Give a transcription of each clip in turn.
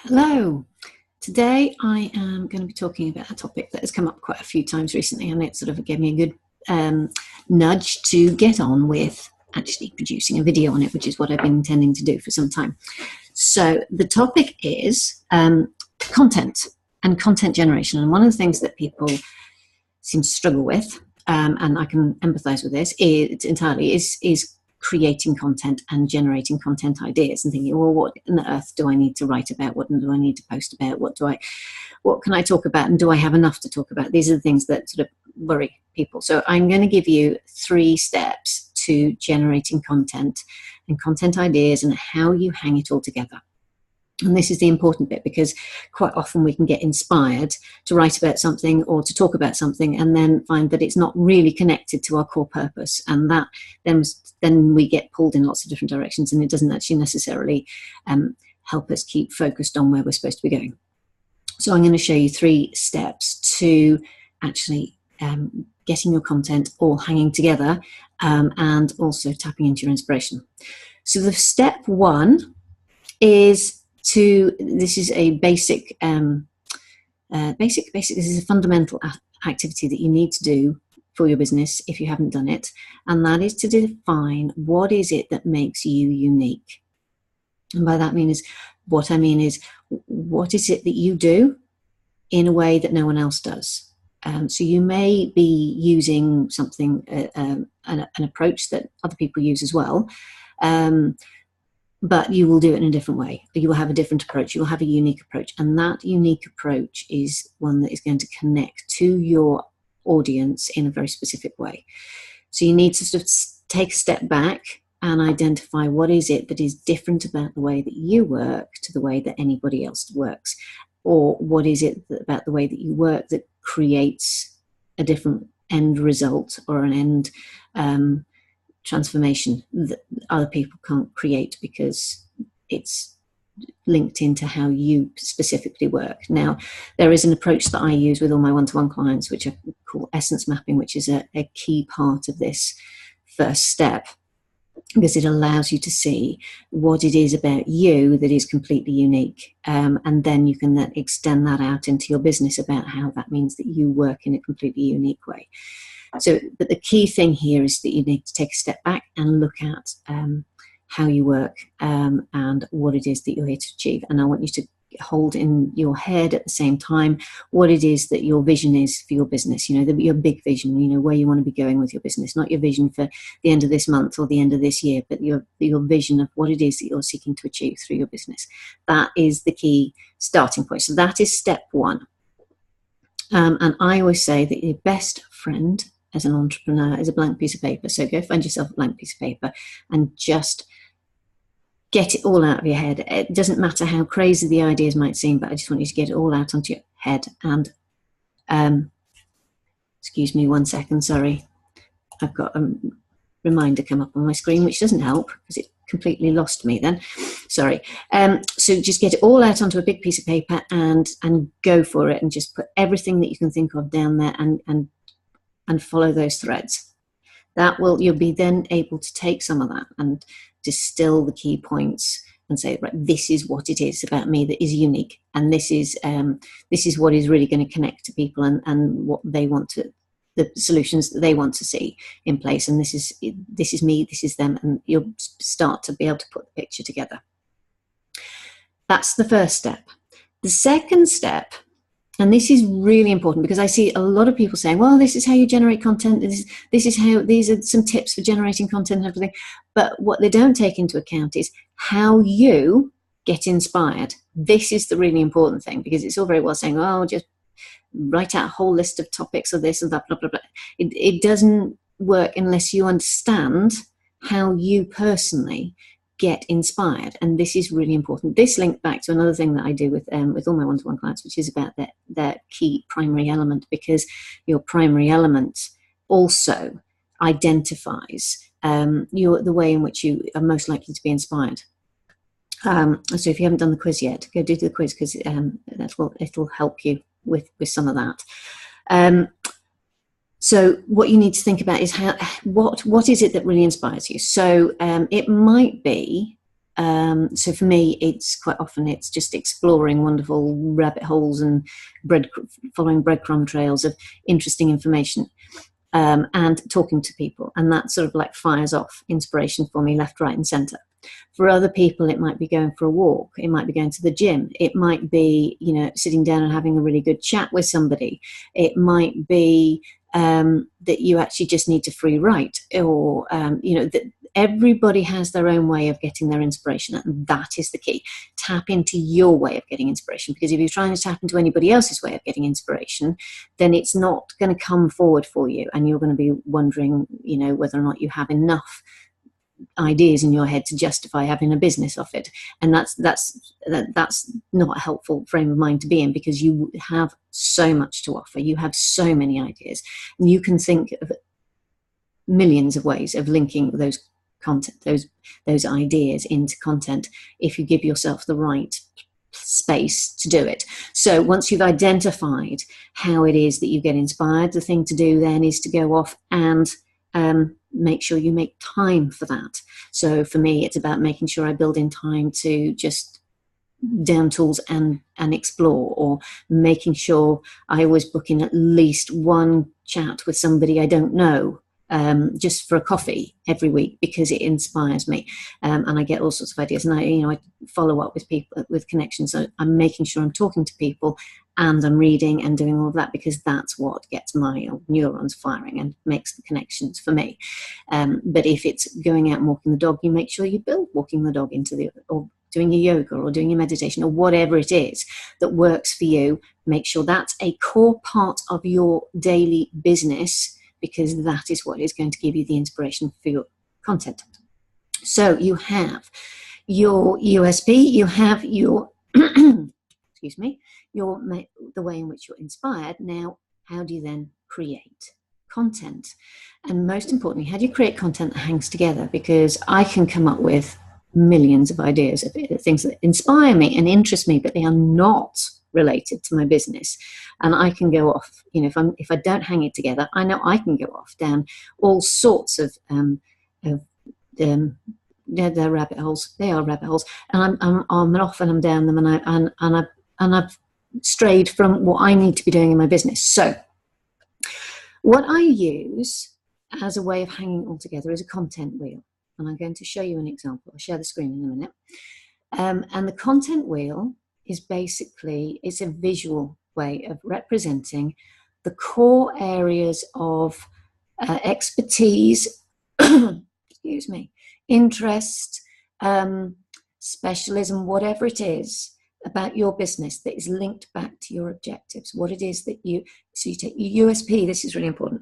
Hello. Today I am going to be talking about a topic that has come up quite a few times recently, and it sort of gave me a good nudge to get on with actually producing a video on it, which is what I've been intending to do for some time. So the topic is content and content generation. And one of the things that people seem to struggle with, and I can empathize with this, is creating content and generating content ideas and thinking, well, what on earth do I need to write about? What do I need to post about? What can I talk about? And do I have enough to talk about? These are the things that sort of worry people. So I'm going to give you 3 steps to generating content and content ideas and how you hang it all together. And this is the important bit, because quite often we can get inspired to write about something or to talk about something and then find that it's not really connected to our core purpose. And that then we get pulled in lots of different directions, and it doesn't actually necessarily help us keep focused on where we're supposed to be going. So I'm going to show you 3 steps to actually getting your content all hanging together and also tapping into your inspiration. So the step 1 is this is a basic, this is a fundamental activity that you need to do for your business if you haven't done it, and that is to define what is it that makes you unique. And by that I mean is what is it that you do in a way that no one else does. So you may be using something, an approach that other people use as well, but you will do it in a different way. You will have a different approach. You will have a unique approach. And that unique approach is one that is going to connect to your audience in a very specific way. So you need to sort of take a step back and identify what is it that is different about the way that you work to the way that anybody else works. Or what is it about the way that you work that creates a different end result or an end transformation that other people can't create because it's linked into how you specifically work. Now, there is an approach that I use with all my one-to-one clients, which I call essence mapping, which is a key part of this first step, because it allows you to see what it is about you that is completely unique. And then you can then extend that out into your business about how that means that you work in a completely unique way. So, but the key thing here is that you need to take a step back and look at how you work and what it is that you're here to achieve. And I want you to hold in your head at the same time what it is that your vision is for your business. You know, your big vision, you know, where you want to be going with your business, not your vision for the end of this month or the end of this year, but your vision of what it is that you're seeking to achieve through your business. That is the key starting point. So that is step 1. And I always say that your best friend as an entrepreneur is a blank piece of paper. So go find yourself a blank piece of paper and just get it all out of your head. It doesn't matter how crazy the ideas might seem, but I just want you to get it all out onto your head. And excuse me 1 second, sorry. I've got a reminder come up on my screen, which doesn't help because it completely lost me then. Sorry. So just get it all out onto a big piece of paper and go for it, and just put everything that you can think of down there and follow those threads. You'll be then able to take some of that and distill the key points and say, right, this is what it is about me that is unique, and this is what is really going to connect to people and what they want to, the solutions that they want to see in place. And this is me, this is them, and you'll start to be able to put the picture together. That's the first step. The second step, and this is really important because I see a lot of people saying, well, this is how you generate content. These are some tips for generating content and everything. But what they don't take into account is how you get inspired. This is the really important thing, because it's all very well saying, oh, just write out a whole list of topics or this or that, blah, blah, blah. It doesn't work unless you understand how you personally get inspired. And this is really important. This linked back to another thing that I do with all my one-to-one clients, which is about their key primary element, because your primary element also identifies the way in which you are most likely to be inspired. So if you haven't done the quiz yet, go do the quiz, because it'll help you with some of that. So what you need to think about is what is it that really inspires you. So it might be So for me, it's quite often it's just exploring wonderful rabbit holes and following breadcrumb trails of interesting information, and talking to people. And that sort of like fires off inspiration for me left, right, and centre. For other people, it might be going for a walk. It might be going to the gym. It might be, you know, sitting down and having a really good chat with somebody. It might be that you actually just need to free write, or, you know, that everybody has their own way of getting their inspiration, and that is the key. Tap into your way of getting inspiration, because if you're trying to tap into anybody else's way of getting inspiration, then it's not going to come forward for you, and you're going to be wondering, you know, whether or not you have enough ideas in your head to justify having a business of it. And that's not a helpful frame of mind to be in, because you have so much to offer. You have so many ideas, and you can think of millions of ways of linking those ideas into content if you give yourself the right space to do it. So once you've identified how it is that you get inspired, the thing to do then is to go off and make sure you make time for that. So for me, it's about making sure I build in time to just down tools and explore, or making sure I always book in at least one chat with somebody I don't know, just for a coffee every week, because it inspires me, and I get all sorts of ideas. And I follow up with people, with connections. So I'm making sure I'm talking to people, and I'm reading and doing all of that, because that's what gets my neurons firing and makes the connections for me. But if it's going out and walking the dog, you make sure you build walking the dog into or doing your yoga or doing your meditation or whatever it is that works for you. Make sure that's a core part of your daily business, because that is what is going to give you the inspiration for your content. So you have your USP, you have your, excuse me, the way in which you're inspired. Now, how do you then create content? And most importantly, how do you create content that hangs together? Because I can come up with millions of ideas of things that inspire me and interest me, but they are not related to my business. And I can go off, you know, if I don't hang it together, I know I can go off down all sorts of they're rabbit holes. They are rabbit holes, and I'm off and I'm down them, and I've strayed from what I need to be doing in my business. So what I use as a way of hanging all together is a content wheel, and I'm going to show you an example. I'll share the screen in a minute. And the content wheel is basically, it's a visual way of representing the core areas of expertise, excuse me, interest, specialism, whatever it is about your business that is linked back to your objectives. What it is that so you take your USP, this is really important.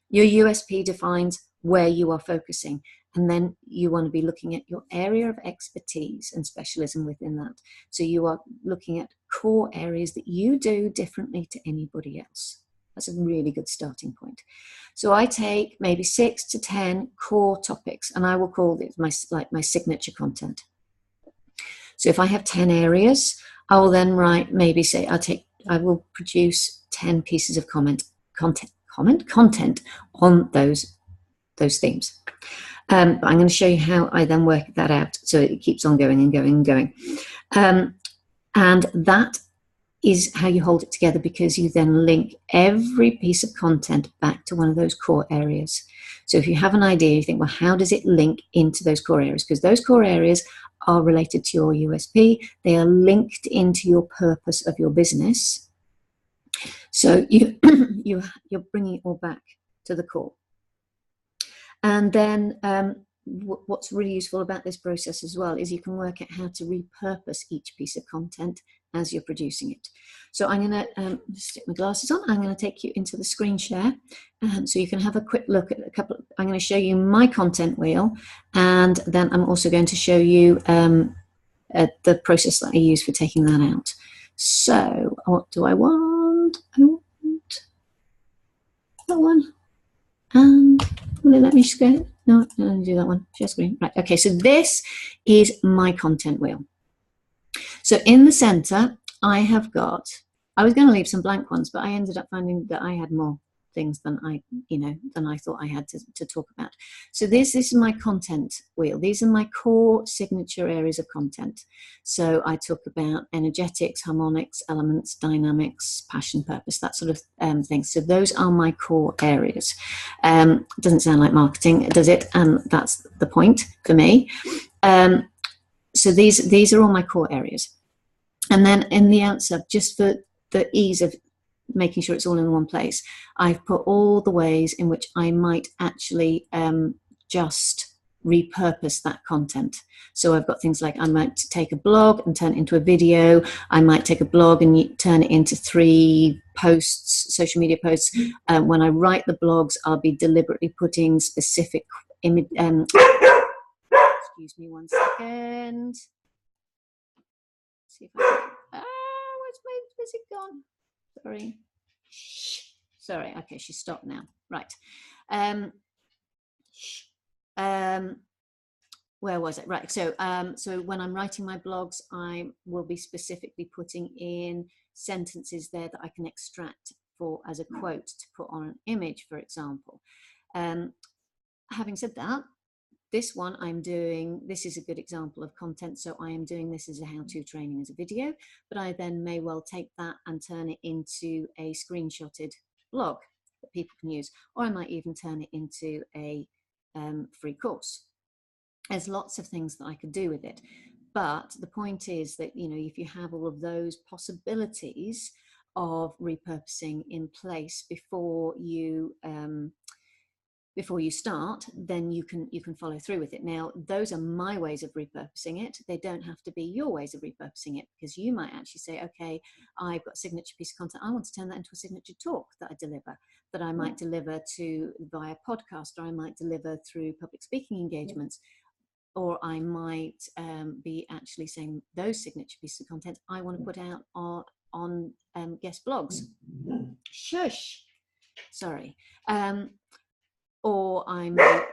Your USP defines where you are focusing. And then you want to be looking at your area of expertise and specialism within that. So you are looking at core areas that you do differently to anybody else. That's a really good starting point. So I take maybe 6 to 10 core topics, and I will call it my signature content. So if I have 10 areas, I will then write, maybe say, I will produce 10 pieces of content on those themes. But I'm going to show you how I then work that out, so it keeps on going and going and going. And that is how you hold it together, because you then link every piece of content back to one of those core areas. So if you have an idea, you think, well, how does it link into those core areas? Because those core areas are related to your USP. They are linked into your purpose of your business. So you're bringing it all back to the core. And then what's really useful about this process as well is you can work out how to repurpose each piece of content as you're producing it. So I'm going to stick my glasses on. I'm going to take you into the screen share, so you can have a quick look at I'm going to show you my content wheel, and then I'm also going to show you the process that I use for taking that out. So what do I want? I want that one. And will it let me share? No, I'm going to do that one. Share screen. Right. Okay. So this is my content wheel. So in the center, I have got, I was going to leave some blank ones, but I ended up finding that I had more things than I thought I had to talk about. So this is my content wheel. These are my core signature areas of content. So I talk about energetics, harmonics, elements, dynamics, passion, purpose, that sort of thing. So those are my core areas. Doesn't sound like marketing, does it? That's the point for me. So these are all my core areas. And then in the answer, just for the ease of making sure it's all in one place, I've put all the ways in which I might actually just repurpose that content. So I've got things like, I might take a blog and turn it into a video. I might take a blog and turn it into 3 posts, social media posts. When I write the blogs, I'll be deliberately putting specific image. Excuse me 1 second. See if I can. Where's it gone? Sorry. Okay, she's stopped now. Right. Where was it? Right. So when I'm writing my blogs, I will be specifically putting in sentences there that I can extract for as a quote to put on an image, for example. Having said that, this one I'm doing, this is a good example of content. So I am doing this as a how-to training as a video, but I then may well take that and turn it into a screenshotted blog that people can use, or I might even turn it into a free course. There's lots of things that I could do with it. But the point is that, if you have all of those possibilities of repurposing in place before you start, then you can follow through with it. Now, those are my ways of repurposing it. They don't have to be your ways of repurposing it, because you might actually say, okay, I've got a signature piece of content. I want to turn that into a signature talk that I deliver, that I might deliver via podcast, or I might deliver through public speaking engagements, or I might be actually saying those signature pieces of content I want to put out on guest blogs. Shush. Sorry. Or I might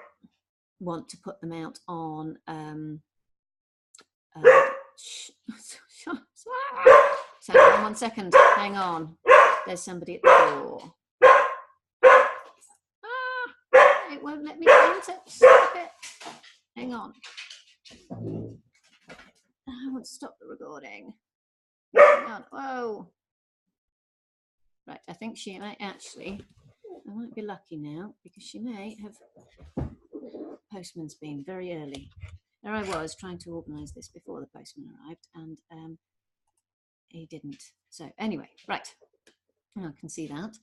want to put them out on sorry, 1 second, hang on, there's somebody at the door. It won't let me enter. Stop it. Hang on. I want to stop the recording. Hang on. Whoa. Right, I think she might actually, I might be lucky now, because she may have, postman's been very early. There I was trying to organise this before the postman arrived, and he didn't. So anyway, right, I can see that.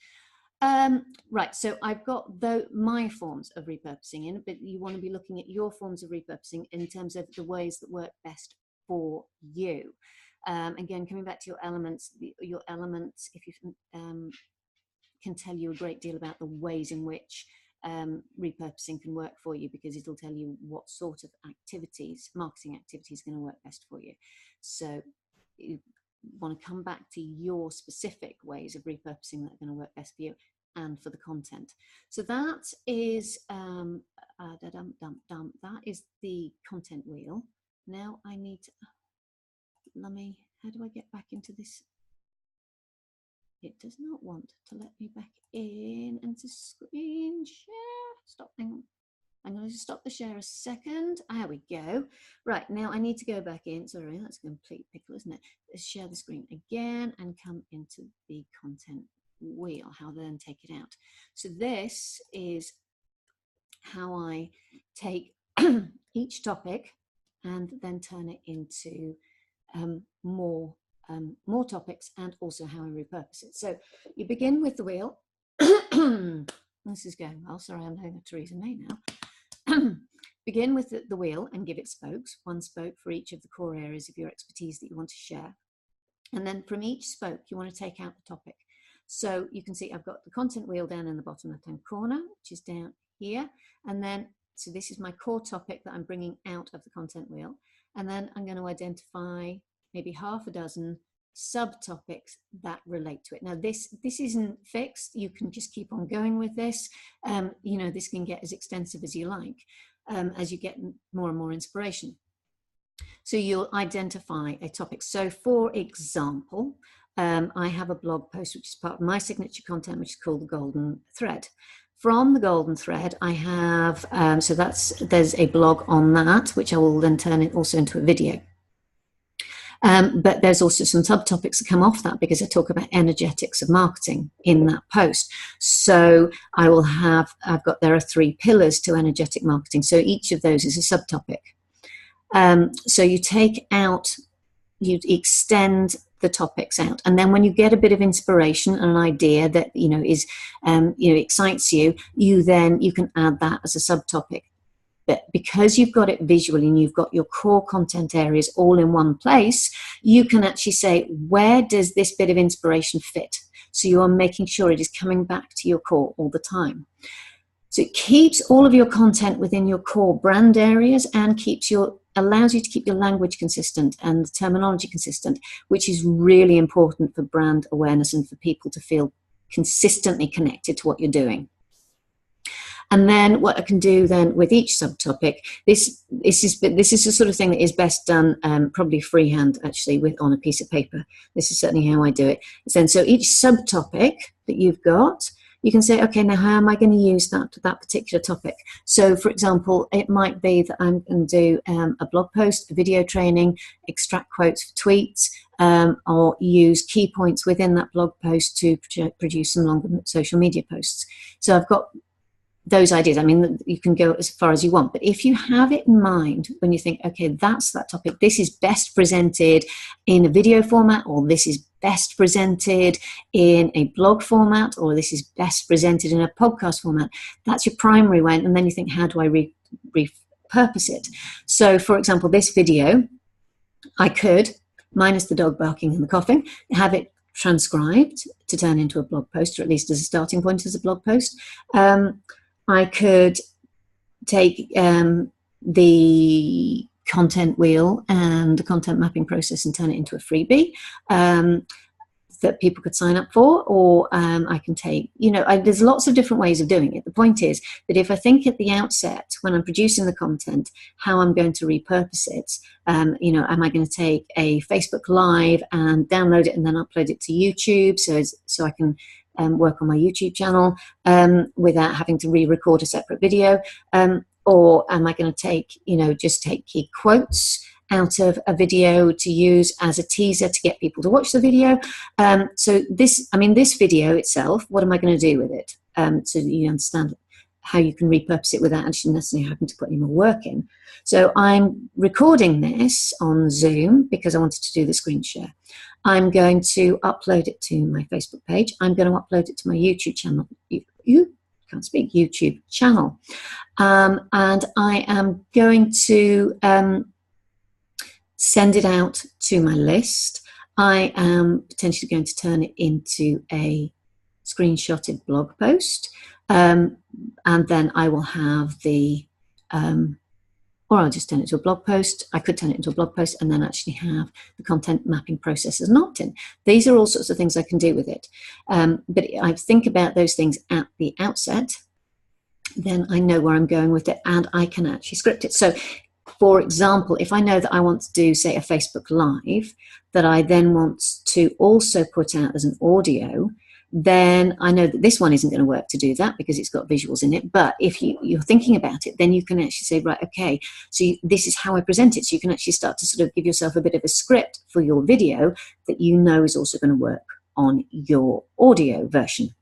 Right, so I've got my forms of repurposing in, but you want to be looking at your forms of repurposing in terms of the ways that work best for you. Again, coming back to your elements, if you can tell you a great deal about the ways in which repurposing can work for you, because it'll tell you what sort of activities, marketing activities, are going to work best for you. So you want to come back to your specific ways of repurposing that are going to work best for you and for the content. So that is that is the content wheel. Now I need to, how do I get back into this? It does not want to let me back in and to screen share. Stop, hang on. I'm going to stop the share a second. There we go. Right, now I need to go back in. Sorry, that's a complete pickle, isn't it? Let's share the screen again and come into the content wheel, how then take it out. So this is how I take each topic and then turn it into more topics, and also how I repurpose it. So you begin with the wheel. This is going well. Sorry, I'm doing a Theresa May now. Begin with the wheel and give it spokes, 1 spoke for each of the core areas of your expertise that you want to share. And then from each spoke, you want to take out the topic. So you can see I've got the content wheel down in the bottom left-hand corner, which is down here. And then, so this is my core topic that I'm bringing out of the content wheel. And then I'm going to identify maybe half a dozen subtopics that relate to it. Now this isn't fixed. You can just keep on going with this. This can get as extensive as you like as you get more and more inspiration. So you'll identify a topic. So for example, I have a blog post which is part of my signature content, which is called the Golden Thread. From the Golden Thread, I have, there's a blog on that, which I will then turn it also into a video. But there's also some subtopics that come off that because I talk about energetics of marketing in that post. So there are 3 pillars to energetic marketing. So each of those is a subtopic. So you extend the topics out, and then when you get a bit of inspiration and an idea that excites you, you can add that as a subtopic. But because you've got it visually and you've got your core content areas all in one place, you can actually say, where does this bit of inspiration fit? So you are making sure it is coming back to your core all the time. So it keeps all of your content within your core brand areas and allows you to keep your language consistent and the terminology consistent, which is really important for brand awareness and for people to feel consistently connected to what you're doing. And then what I can do then with each subtopic, this is the sort of thing that is best done probably freehand, actually, on a piece of paper. This is certainly how I do it. So each subtopic that you've got, you can say, okay, now how am I going to use that particular topic? So, for example, it might be that I'm going to do a blog post, a video training, extract quotes for tweets, or use key points within that blog post to produce some longer social media posts. So I've got those ideas. I mean, you can go as far as you want, but if you have it in mind when you think, okay, that's that topic, this is best presented in a video format, or this is best presented in a blog format, or this is best presented in a podcast format, that's your primary one. And then you think, how do I repurpose it? So, for example, this video, I could, minus the dog barking and the coughing, have it transcribed to turn into a blog post, or at least as a starting point as a blog post. I could take the content wheel and the content mapping process and turn it into a freebie that people could sign up for, or I can take, there's lots of different ways of doing it. The point is that if I think at the outset, when I'm producing the content, how I'm going to repurpose it, am I going to take a Facebook Live and download it and then upload it to YouTube so I can work on my YouTube channel without having to re-record a separate video, or am I going to take, just take key quotes out of a video to use as a teaser to get people to watch the video? So this video itself, what am I going to do with it? So that you understand how you can repurpose it without actually necessarily having to put any more work in. So I'm recording this on Zoom because I wanted to do the screen share. I'm going to upload it to my Facebook page. I'm going to upload it to my YouTube channel. YouTube channel. And I am going to send it out to my list. I am potentially going to turn it into a screenshotted blog post. And then I will have or I'll just turn it to a blog post. I could turn it into a blog post and then actually have the content mapping process as an opt-in. These are all sorts of things I can do with it. But I think about those things at the outset, then I know where I'm going with it and I can actually script it. So, for example, if I know that I want to do, say, a Facebook Live that I then want to also put out as an audio, then I know that this one isn't going to work to do that because it's got visuals in it. But if you're thinking about it, then you can actually say, right, okay, so this is how I present it. So you can actually start to sort of give yourself a bit of a script for your video that you know is also going to work on your audio version.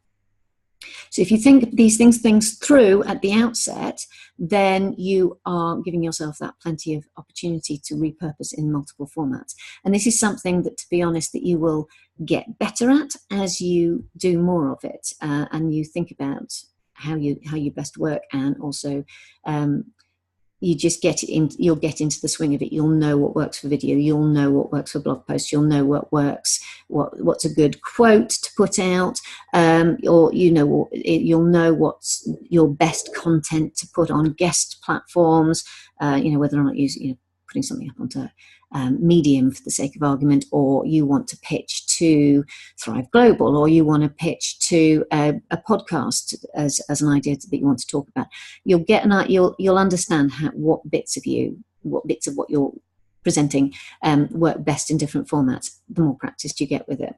So if you think these things through at the outset, then you are giving yourself that plenty of opportunity to repurpose in multiple formats. And this is something that, to be honest, that you will get better at as you do more of it, and you think about how you best work, and also you just you'll get into the swing of it. You'll know what works for video. You'll know what works for blog posts. You'll know what works, what's a good quote to put out, or you'll know what's your best content to put on guest platforms. Whether or not putting something up onto Medium for the sake of argument, or you want to pitch to Thrive Global, or you want to pitch to a podcast as an idea that you want to talk about. You'll understand what bits of what you're presenting work best in different formats, the more practice you get with it.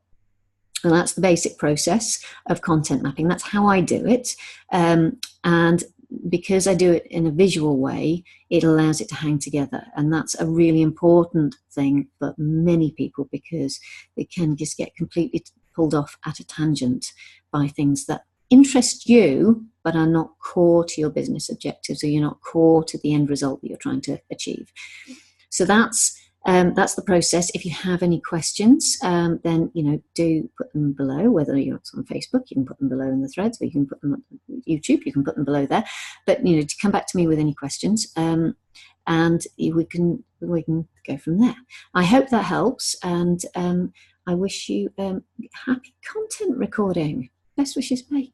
Well, that's the basic process of content mapping. That's how I do it. And because I do it in a visual way, it allows it to hang together. And that's a really important thing for many people, because they can just get completely pulled off at a tangent by things that interest you but are not core to your business objectives, or you're not core to the end result that you're trying to achieve. So that's the process. If you have any questions, then do put them below. Whether you're on Facebook, you can put them below in the threads, or you can put them on YouTube. You can put them below there. But to come back to me with any questions, and we can go from there. I hope that helps, and I wish you happy content recording. Best wishes, bye.